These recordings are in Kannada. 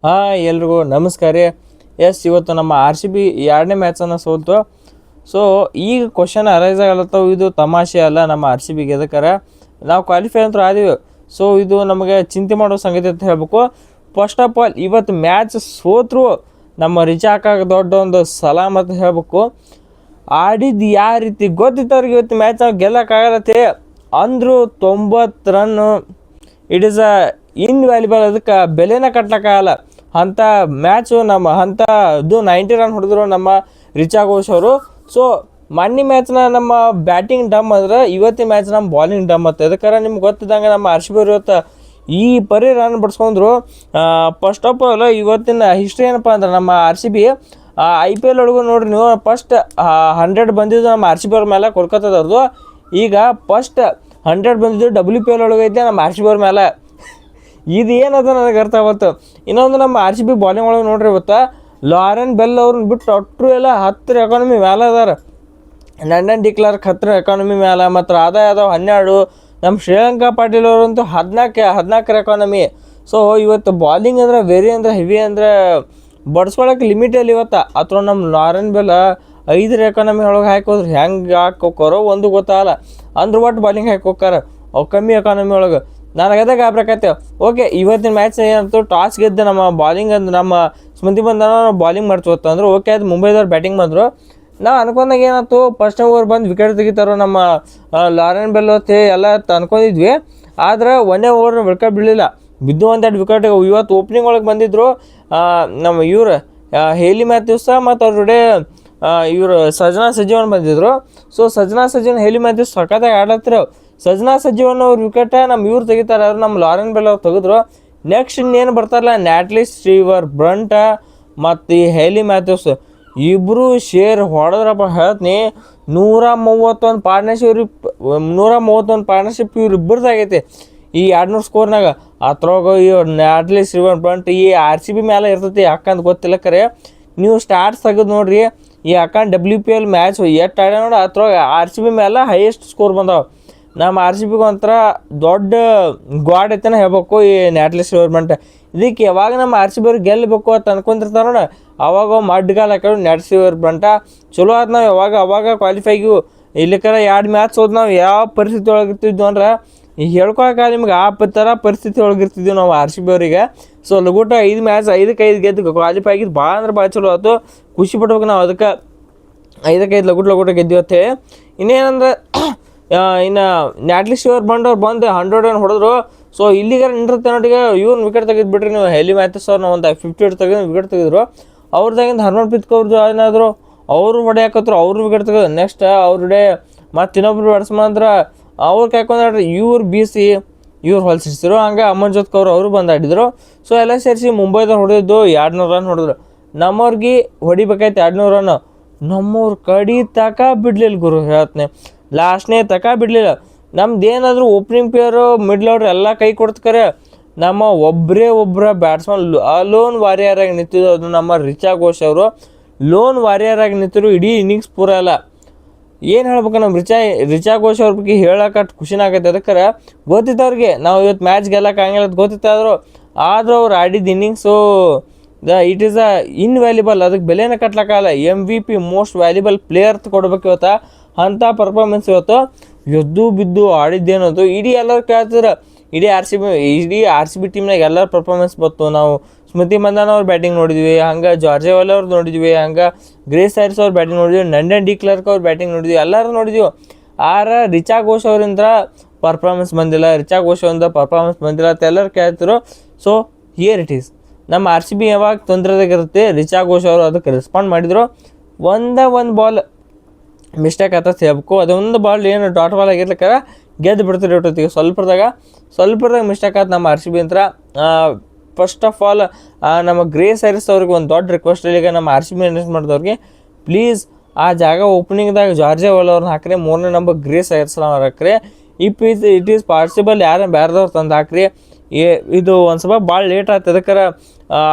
ಎಲ್ರಿಗೂ ನಮಸ್ಕಾರ ರೀ. ಇವತ್ತು ನಮ್ಮ ಆರ್ ಸಿ ಬಿ ಎರಡನೇ ಮ್ಯಾಚನ್ನು ಸೋಲ್ತು. ಸೊ ಈಗ ಕ್ವಶನ್ ಅರೈಸ್ ಆಗಲತ್ತವು, ಇದು ತಮಾಷೆ ಅಲ್ಲ ನಮ್ಮ ಆರ್ ಸಿ ಬಿಗೆ. ಎದಕ್ಕಾರ ನಾವು ಕ್ವಾಲಿಫೈ ಅಂತೂ ಆದೀವಿ. ಸೊ ಇದು ನಮಗೆ ಚಿಂತೆ ಮಾಡೋ ಸಂಗತಿ ಅಂತ ಹೇಳ್ಬೇಕು. ಫಸ್ಟ್ ಆಫ್ ಆಲ್ ಇವತ್ತು ಮ್ಯಾಚ್ ಸೋತ್ರು ನಮ್ಮ ರಿಚಾಕಾಗ ದೊಡ್ಡ ಒಂದು ಸಲಾಮ್ ಅಂತ ಹೇಳ್ಬೇಕು. ಆಡಿದ್ದು ಯಾವ ರೀತಿ ಗೊತ್ತಿತ್ತವ್ರಿಗೆ ಇವತ್ತು ಮ್ಯಾಚ್ ನಾವು ಗೆಲ್ಲಕ್ಕಾಗತ್ತೆ ಅಂದರು. 90 ರನ್ನು ಇಟ್ ಈಸ್ ಇನ್ವ್ಯಾಲ್ಯುಬಲ್, ಅದಕ್ಕೆ ಬೆಲೆನ ಕಟ್ಲಕ್ಕಾಗಲ್ಲ ಅಂಥ ಮ್ಯಾಚು. ಅಂಥ ಇದು 90 ರನ್ ಹೊಡೆದ್ರು ನಮ್ಮ ರಿಚಾ ಘೋಷ್ ಅವರು. ಸೊ ಮೊನ್ನೆ ಮ್ಯಾಚ್ನ ನಮ್ಮ ಬ್ಯಾಟಿಂಗ್ ಡಮ್ ಅಂದ್ರೆ ಇವತ್ತಿನ ಮ್ಯಾಚ್ ನಮ್ಮ ಬಾಲಿಂಗ್ ಡಮ್ ಅಂತ. ಅದಕ್ಕಾರ ನಿಮ್ಗೆ ಗೊತ್ತಿದ್ದಂಗೆ ನಮ್ಮ ಆರ್ ಸಿ ಬಿ ಇವತ್ತು ಈ ಪರಿ ರನ್ ಬಡ್ಸ್ಕೊಂಡ್ರು. ಫಸ್ಟ್ ಆಫ್ ಆಲ್ ಇವತ್ತಿನ ಹಿಸ್ಟ್ರಿ ಏನಪ್ಪ ಅಂದ್ರೆ ನಮ್ಮ R C B I P L ಒಳಗೂ ನೋಡ್ರಿ ನೀವು, ಫಸ್ಟ್ 100 ಬಂದಿದ್ದು ನಮ್ಮ ಆರ್ ಸಿ ಬಿ ಅವ್ರ ಮೇಲೆ, ಕೋಲ್ಕತ್ತಾದವ್ರದ್ದು. ಈಗ ಫಸ್ಟ್ 100 ಬಂದಿದ್ದು WPL ಒಳಗೈತೆ ನಮ್ಮ ಆರ್ ಸಿ ಬಿ ಅವ್ರ ಮೇಲೆ. ಇದು ಏನದ ನನಗೆ ಅರ್ಥ ಆಗುತ್ತೆ. ಇನ್ನೊಂದು ನಮ್ಮ ಆರ್ ಸಿ ಬಿ ಬಾಲಿಂಗ್ ಒಳಗೆ ನೋಡ್ರಿ ಇವತ್ತು ಲಾರೆನ್ ಬೆಲ್ ಅವ್ರನ್ನ ಬಿಟ್ಟು ಒಟ್ಟರು ಎಲ್ಲ 10 ಎಕಾನಮಿ ಮೇಲೆ ಅದಾರ. ಲಂಡನ್ ಡಿಕ್ಲಾರ್ಕ್ 10 ಎಕಾನಮಿ ಮೇಲೆ, ಮತ್ತು ರಾಧಾ ಯಾದವ್ 12, ನಮ್ಮ ಶ್ರೇಯಾಂಕಾ ಪಾಟೀಲ್ ಅವರಂತೂ 14 ಎಕಾನಮಿ. ಸೊ ಇವತ್ತು ಬಾಲಿಂಗ್ ಅಂದ್ರೆ ವೆರಿ ಅಂದ್ರೆ ಹೆವಿ ಅಂದ್ರೆ ಬಡ್ಸ್ಕೊಳಕ್ಕೆ ಲಿಮಿಟಲ್ಲಿ ಇವತ್ತು. ಅಥವಾ ನಮ್ಮ ಲಾರೆನ್ ಬೆಲ್ 5 ಎಕಾನಮಿ ಒಳಗೆ ಹಾಕೋದ್ರು ಹೆಂಗೆ ಹಾಕೋಕಾರೋ ಒಂದು ಗೊತ್ತಾಗಲ್ಲ. ಅಂದ್ರೆ ಒಟ್ಟು ಬಾಲಿಂಗ್ ಹಾಕೋಕಾರ ಅವು ಕಮ್ಮಿ ಎಕಾನಮಿ ಒಳಗೆ. ನನಗೆ ಅದೇ ಗಾಬ್ರಕತ್ತೆ. ಓಕೆ, ಇವತ್ತಿನ ಮ್ಯಾಚ್ ಏನಂತು ಟಾಸ್ ಗೆದ್ದು ನಮ್ಮ ಬಾಲಿಂಗ್ ಅಂದ್ರೆ ನಮ್ಮ ಸ್ಮೃತಿ ಬಂದನ ನಾವು ಬಾಲಿಂಗ್ ಮಾಡ್ತೀವತ್ತು ಅಂದ್ರೆ ಓಕೆ, ಅದು ಮುಂಬೈದವ್ರು ಬ್ಯಾಟಿಂಗ್ ಬಂದರು. ನಾವು ಅನ್ಕೊಂಡಾಗ ಏನಾಯ್ತು, ಫಸ್ಟ್ ಓವರ್ ಬಂದು ವಿಕೆಟ್ ತೆಗಿತಾರೋ ನಮ್ಮ ಲಾರೆನ್ ಬೆಲ್ ಹೊತ್ತೆ ಎಲ್ಲ ಅನ್ಕೊಂಡಿದ್ವಿ. ಆದ್ರೆ 1ನೇ ಓವರ್ ವಿಕೆಟ್ ಬೀಳಲಿಲ್ಲ, ಬಿದ್ದು 1-2 ವಿಕೆಟ್. ಇವತ್ತು ಓಪನಿಂಗ್ ಒಳಗೆ ಬಂದಿದ್ದರು ನಮ್ಮ ಇವ್ರು ಹೇಲಿ ಮ್ಯಾಥ್ಯೂಸ ಮತ್ತು ಅವ್ರ ಜೊತೆ ಇವರು ಸಜನಾ ಸಜೀವನ್ ಬಂದಿದ್ರು. ಸೊ ಸಜನಾ ಸಜೀವನ್ ಹೇಲಿ ಮ್ಯಾಥ್ಯೂಸ್ ಸಖತ್ತಾಗಿ ಆಡ್ಲತ್ತಿರ. ಸಜನಾ ಸಜೀವನ್ ಅವ್ರ ವಿಕೆಟ ನಮ್ಮ ಇವ್ರು ತೆಗಿತಾರೆ, ಅವ್ರು ನಮ್ಮ ಲಾರೆನ್ ಬೆಲ್ ಅವ್ರು ತೆಗೆದ್ರು. ನೆಕ್ಸ್ಟ್ ಇನ್ನೇನು ಬರ್ತಾರಲ್ಲ ನ್ಯಾಟ್ಲಿ ಸ್ಟೀವರ್ ಬ್ರಂಟ ಮತ್ತು ಈ ಹೇಲಿ ಮ್ಯಾಥ್ಯೂಸ್ ಇಬ್ಬರು ಶೇರ್ ಹೊಡೆದ್ರಪ್ಪ. ಹೇಳ್ತೀನಿ 131 ಪಾರ್ಟ್ನರ್ಶಿಪ್, 131 ಪಾರ್ಟ್ನರ್ಶಿಪ್ ಇವ್ರು ಇಬ್ಬರದಾಗೈತಿ ಈ 200 ಸ್ಕೋರ್ನಾಗ. ಅದ್ರೊಳಗ ಇವ್ರು ನ್ಯಾಟ್ಲಿ ಸ್ಟೀವರ್ ಬ್ರಂಟ್ ಈ ಆರ್ ಸಿ ಬಿ ಮೇಲೆ ಇರ್ತೈತಿ. ಯಾಕಂತ ಗೊತ್ತಿಲ್ಲ ಕರೆ, ನೀವು ಸ್ಟಾರ್ಟ್ಸ್ ತೆಗೆದು ನೋಡ್ರಿ ಈ ಯಾಕಂದ್ರೆ WPL ಮ್ಯಾಚ್ ಎಷ್ಟು ಆಡ್ಯ ನೋಡಿ, ಅದ್ರೊಳಗೆ ಆರ್ ಸಿ ಬಿ ಮೇಲೆ ಹೈಯೆಸ್ಟ್ ಸ್ಕೋರ್ ಬಂದಾವ. ನಮ್ಮ ಆರ್ ಸಿ ಬಿಗೆ ಒಂಥರ ದೊಡ್ಡ ಗಾಡ್ ಐತೆನ ಹೇಳ್ಬೇಕು ಈ ನ್ಯಾಟ್ಲಿ ಸ್ಟೀವರ್ ಬ್ರಂಟ್. ಇದಕ್ಕೆ ಯಾವಾಗ ನಮ್ಮ ಆರ್ ಸಿ ಬಿ ಅವ್ರಿಗೆ ಗೆಲ್ಲಬೇಕು ಅಂತ ಅನ್ಕೊಂತಿರ್ತಾರೆ ನೋಡ, ಅವಾಗ ಮಡ್ಗಾಲ ಹಾಕೋದು ನ್ಯಾಟ್ಲಿ ಸ್ಟೀವರ್ ಬ್ರಂಟ. ಚಲೋ ಆಯ್ತು. ನಾವು ಅವಾಗ ಕ್ವಾಲಿಫೈಗೂ ಇಲ್ಲಿಕರ 2 ಮ್ಯಾಚ್ ಹೋದ್ ನಾವು ಯಾವ ಪರಿಸ್ಥಿತಿ ಒಳಗಿರ್ತಿದ್ವು ಅಂದ್ರೆ ಈಗ ಹೇಳ್ಕೊಳಕ ನಿಮ್ಗೆ ಆ ಥರ ಪರಿಸ್ಥಿತಿ ಒಳಗಿರ್ತಿದ್ವಿ ನಾವು ಆರ್ ಸಿ ಬಿ ಅವರಿಗೆ. ಸೊ ಲಗುಟ 5 ಮ್ಯಾಚ್ 5-5 ಗೆದ್ದು ಕ್ವಾಲಿಫೈ ಆಗಿದ್ದು ಭಾಳ ಅಂದ್ರೆ ಭಾಳ ಚಲೋ ಆಯ್ತು. ಖುಷಿ ಪಡ್ಬೇಕು ನಾವು. ಅದಕ್ಕೆ 5-5 ಲಗುಟ ಗೆದ್ದಿವತ್ತೆ. ಇನ್ನೇನಂದ್ರೆ ಇನ್ನು ನ್ಯಾಟ್ಲಿ ಸ್ಟೀವರ್ ಬ್ರಂಟ್ ಅವ್ರು ಬಂದು 100 ರನ್ ಹೊಡೆದ್ರು. ಸೊ ಇಲ್ಲಿಗಾರ ನಿಂತಿರುತ್ತೆ ನೋಡಿಗೆ ಇವ್ರನ್ನ ವಿಕೆಟ್ ತೆಗೆದು ಬಿಟ್ರಿ ನೀವು. ಹೆಲಿ ಮ್ಯಾಥ್ಯೂಸ್ ಅವ್ರನ್ನ ಒಂದು 58 ತೆಗೆದು ವಿಕೆಟ್ ತೆಗೆದ್ರು. ಅವ್ರದಾಗಿಂದ ಹರ್ಮನ್ಪ್ರೀತ್ ಕೌರ್ ಏನಾದ್ರು ಅವರು ಹೊಡೆಯಾಕತ್ರು, ಅವ್ರು ವಿಕೆಟ್ ತೆಗೆದು. ನೆಕ್ಸ್ಟ್ ಅವ್ರಡೆ ಮತ್ತು ಇನ್ನೊಬ್ರು ಬ್ಯಾಟ್ಸ್ಮನ್ ಅಂದ್ರೆ ಅವ್ರು ಕಾಯ್ಕೊಂಡ್ರಿ ಇವ್ರು ಬೀಸಿ ಇವ್ರು ಹೊಲ್ಸಿಡ್ಸಿರು. ಹಂಗೆ ಅಮನ್ಜೋತ್ ಕೌರ್ ಅವರು ಬಂದು ಆಡಿದ್ರು. ಸೊ ಎಲ್ಲ ಸೇರಿಸಿ ಮುಂಬೈದವ್ರು ಹೊಡೆದಿದ್ದು 200 ರನ್ ಹೊಡೆದ್ರು. ನಮ್ಮವ್ರಿಗೆ ಹೊಡಿಬೇಕಾಯ್ತು 200 ರನ್. ನಮ್ಮವ್ರು ಕಡಿ ತಕ ಬಿಡ್ಲಿಲ್ಲ ಗುರು, ಹೇಳ್ತೀನಿ ಲಾಸ್ಟ್ನೇ ತಕ ಬಿಡಲಿಲ್ಲ. ನಮ್ದು ಏನಾದರೂ ಓಪನಿಂಗ್ ಪ್ಲೇಯರು ಮಿಡ್ಲ್ ಆರ್ಡ್ರ್ ಎಲ್ಲ ಕೈ ಕೊಡ್ತಾರೆ. ನಮ್ಮ ಒಬ್ಬರ ಬ್ಯಾಟ್ಸ್ಮನ್ ಲೋನ್ ವಾರಿಯರ್ ಆಗಿ ನಿಂತಿದ್ದು ಅದು ನಮ್ಮ ರಿಚಾ ಘೋಷ್ ಅವರು. ಲೋನ್ ವಾರಿಯರ್ ಆಗಿ ನಿಂತಿರು ಇಡೀ ಇನ್ನಿಂಗ್ಸ್ ಪೂರ ಎಲ್ಲ. ಏನು ಹೇಳ್ಬೇಕು, ನಮ್ಮ ರಿಚಾ ಘೋಷ್ ಅವ್ರ ಬಗ್ಗೆ ಹೇಳಕ್ಕೆ ಖುಷಿನ ಆಗೈತೆ. ಅದಕ್ಕೆ ಗೊತ್ತಿತ್ತು ಅವ್ರಿಗೆ ನಾವು ಇವತ್ತು ಮ್ಯಾಚ್ ಗೆಲ್ಲಕ್ಕೆ ಹಂಗಿಲ್ಲ ಅಂತ ಗೊತ್ತಿತ್ತಾದ್ರು. ಆದರೂ ಅವ್ರು ಆಡಿದ್ದು ಇನ್ನಿಂಗ್ಸು ಇಟ್ ಈಸ್ ಇನ್ವ್ಯಾಲ್ಯುಬಲ್, ಅದಕ್ಕೆ ಬೆಲೆನ ಕಟ್ಲಕ್ಕಾಗಲ್ಲ. MVP ಮೋಸ್ಟ್ ವ್ಯಾಲ್ಯುಬಲ್ ಪ್ಲೇಯರ್ ಕೊಡ್ಬೇಕು ಇವತ್ತು. ಅಂಥ ಪರ್ಫಾರ್ಮೆನ್ಸ್ ಇವತ್ತು ಎದ್ದು ಬಿದ್ದು ಆಡಿದ್ದೇನದು ಇಡೀ ಎಲ್ಲರೂ ಕೇಳ್ತಿದ್ರು. ಇಡೀ ಆರ್ ಸಿ ಬಿ ಟೀಮ್ನಾಗ ಎಲ್ಲರ ಪರ್ಫಾರ್ಮೆನ್ಸ್ ಬಂತು. ನಾವು ಸ್ಮೃತಿ ಮಂದಾನ ಅವ್ರು ಬ್ಯಾಟಿಂಗ್ ನೋಡಿದ್ವಿ, ಹಂಗೆ ಜಾರ್ಜೆ ವಾಲೆ ಅವ್ರು ನೋಡಿದ್ವಿ, ಹಂಗೆ ಗ್ರೇಸ್ ಹ್ಯಾರಿಸ್ ಅವ್ರು ಬ್ಯಾಟಿಂಗ್ ನೋಡಿದ್ವಿ, ಲಂಡನ್ ಡಿಕ್ಲಾರ್ಕ್ ಅವ್ರು ಬ್ಯಾಟಿಂಗ್ ನೋಡಿದ್ವಿ, ಎಲ್ಲರೂ ನೋಡಿದ್ವಿ. ರಿಚಾ ಘೋಷ್ ಅವರಿಂದ ಪರ್ಫಾರ್ಮೆನ್ಸ್ ಬಂದಿಲ್ಲ, ರಿಚಾ ಘೋಷ್ ಅವರಿಂದ ಪರ್ಫಾರ್ಮೆನ್ಸ್ ಬಂದಿಲ್ಲ ಅಂತ ಎಲ್ಲರೂ ಕೇಳ್ತಿದ್ರು. So here it is. ನಮ್ಮ ಆರ್ ಸಿ ಬಿ ಯಾವಾಗ ತೊಂದರೆದಾಗಿರುತ್ತೆ, ರಿಚಾ ಘೋಷ್ ಅವರು ಅದಕ್ಕೆ ರೆಸ್ಪಾಂಡ್ ಮಾಡಿದರು. ಒಂದು ಬಾಲ್ ಮಿಸ್ಟೇಕ್ ಆತ ಹೇಳ್ಬೇಕು. ಅದೊಂದು ಬಾಲ್ ಏನು ಡಾಟ್ ಬಾಲ್ ಆಗಿರ್ಲಿಕ್ಕಾರ ಗೆದ್ದು ಬಿಡ್ತಾರೆ ಇಟ್ಟೊತ್ತಿಗೆ. ಸ್ವಲ್ಪದಾಗ ಮಿಸ್ಟೇಕ್ ಆಯ್ತು ನಮ್ಮ ಆರ್ ಸಿ ಬಿ ಅಂತ. ಫಸ್ಟ್ ಆಫ್ ಆಲ್ ನಮ್ಮ ಗ್ರೇಸ್ ಹ್ಯಾರಿಸ್ ಅವ್ರಿಗೆ ಒಂದು ದೊಡ್ಡ ರಿಕ್ವೆಸ್ಟ್ ಈಗ ನಮ್ಮ ಆರ್ ಸಿ ಬಿ ಮ್ಯಾನೇಜ್ ಮಾಡಿದವ್ರಿಗೆ, ಪ್ಲೀಸ್ ಆ ಜಾಗ ಓಪನಿಂಗ್ದಾಗ ಜಾರ್ಜೆ ವಾಲೆ ಅವ್ರನ್ನ ಹಾಕ್ರಿ, 3ನೇ ನಂಬರ್ ಗ್ರೇಸ್ ಹ್ಯಾರಿಸ್ ಅವ್ರು ಹಾಕ್ರಿ. ಇಟ್ ಈಸ್ ಪಾಸಿಬಲ್ ಯಾರನ್ನ ಬೇರೆದವ್ರು ತಂದು ಹಾಕ್ರಿ. ಇದು ಒಂದು ಸ್ವಲ್ಪ ಭಾಳ ಲೇಟ್ ಆಯ್ತು. ಅದಕ್ಕೆ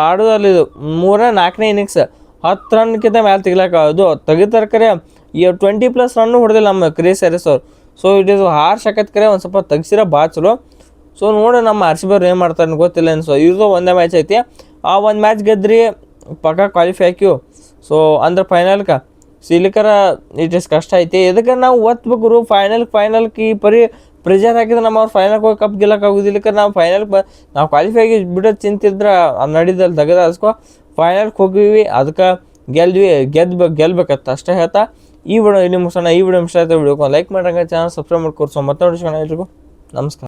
ಆಡೋದಲ್ಲಿ ಇದು 3ನೇ-4ನೇ ಇನ್ನಿಂಗ್ಸ್ 10 ರನ್ಕಿಂತ ಮೇಲೆ ತೆಗಿಲಕ್ಕ ಅದು ತೆಗಿತಾರೆ. ಕರೆ 20+ ರನ್ನು ಹೊಡೆದಿಲ್ಲ ನಮ್ಮ ಗ್ರೇಸ್ ಹ್ಯಾರಿಸ್ ಅವ್ರು. ಸೊ ಇಟ್ ಈಸ್ ಹಾರ್ಶ್ ಆಕತ್ ಕರೆ, ಒಂದು ಸ್ವಲ್ಪ ತೆಗ್ಸಿರೋ ಭಾಳ ಚಲೋ. ಸೊ ನೋಡಿ ನಮ್ಮ ಆರ್ ಸಿ ಬಿ ಅವ್ರು ಏನು ಮಾಡ್ತಾರೆ ಗೊತ್ತಿಲ್ಲ. ಸೊ ಇವ್ರದ್ದು ಒಂದೇ ಮ್ಯಾಚ್ ಐತಿ. ಆ ಒಂದು ಮ್ಯಾಚ್ ಗೆದ್ರಿ ಪಕ್ಕ ಕ್ವಾಲಿಫೈ ಹಾಕಿವು. ಸೊ ಅಂದ್ರೆ ಫೈನಲ್ಗೆ ಸಿಲಿಕರ ಇಟ್ ಇಸ್ ಕಷ್ಟ ಐತಿ. ಇದಕ್ಕೆ ನಾವು ಒತ್ಬೇಕು ಫೈನಲ್ಗೆ ಪರಿ ಪ್ರೆಷರ್ ಹಾಕಿದ್ರೆ ನಮ್ಮ ಅವ್ರು ಫೈನಲ್ಗೆ ಹೋಗಿ ಕಪ್ ಗೆಲ್ಲಕ್ಕೆ ಆಗೋದಿಲ್ಲಕ್ಕೆ ನಾವು ನಾವು ಕ್ವಾಲಿಫೈ ಆಗಿ ಬಿಡೋದು ಚಿಂತಿದ್ರೆ ನಡೀದಲ್ಲಿ ತೆಗೆದು ಅಸ್ಕೊ ಫೈನಲ್ಗೆ ಹೋಗಿವಿ, ಅದಕ್ಕೆ ಗೆಲ್ಬೇಕತ್ತ ಅಷ್ಟೇ ಹೇಳ್ತಾ ಈ ವಿಡಿಯೋ ಇಲ್ಲಿ ಮುಗಿಸೋಣ. ಈ ವಿಡಿಯೋ ಇಷ್ಟ ಆಯ್ತು, ವಿಡಿಯೋಕ್ಕೆ ಲೈಕ್ ಮಾಡ್ರಂಗೆ ಚಾನಲ್ ಸಬ್ಸ್ಕ್ರೈಬ್ ಮಾಡ್ಕೊಡ್ಸೋ ಮತ್ತೆ ನೋಡಿಸ್ಕೊಣ ಎಲ್ರಿಗೂ ನಮಸ್ಕಾರ.